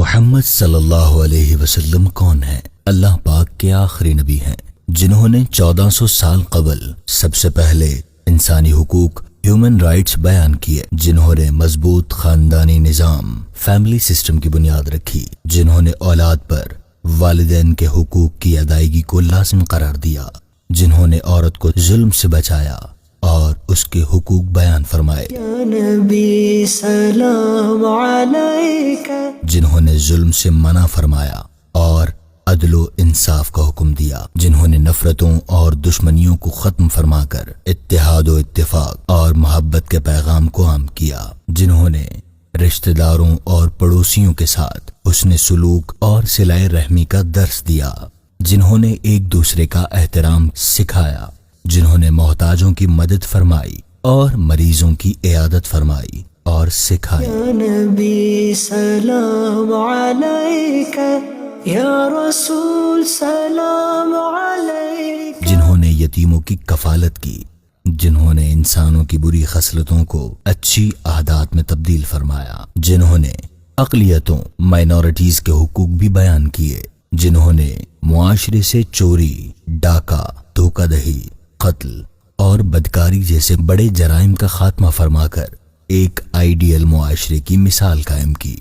محمد صلی اللہ علیہ وسلم کون ہیں؟ اللہ پاک کے آخری نبی ہیں جنہوں نے 1400 سال قبل سب سے پہلے انسانی حقوق ہیومن رائٹس بیان کیے، جنہوں نے مضبوط خاندانی نظام فیملی سسٹم کی بنیاد رکھی، جنہوں نے اولاد پر والدین کے حقوق کی ادائیگی کو لازم قرار دیا، جنہوں نے عورت کو ظلم سے بچایا اور اس کے حقوق بیان فرمائے، یا نبی سلام علیکہ، جنہوں نے ظلم سے منع فرمایا اور عدل و انصاف کا حکم دیا، جنہوں نے نفرتوں اور دشمنیوں کو ختم فرما کر اتحاد و اتفاق اور محبت کے پیغام کو عام کیا، جنہوں نے رشتہ داروں اور پڑوسیوں کے ساتھ حسن سلوک اور صلہ رحمی کا درس دیا، جنہوں نے ایک دوسرے کا احترام سکھایا، جنہوں نے محتاجوں کی مدد فرمائی اور مریضوں کی عیادت فرمائی اور سکھائی، یا نبی سلام علیکہ، یا رسول سلام علیکہ، جنہوں نے یتیموں کی کفالت کی، جنہوں نے انسانوں کی بری خصلتوں کو اچھی عادات میں تبدیل فرمایا، جنہوں نے اقلیتوں مائنورٹیز کے حقوق بھی بیان کیے، جنہوں نے معاشرے سے چوری، ڈاکہ، دھوکہ دہی، قتل اور بدکاری جیسے بڑے جرائم کا خاتمہ فرما کر ایک آئیڈیل معاشرے کی مثال قائم کی۔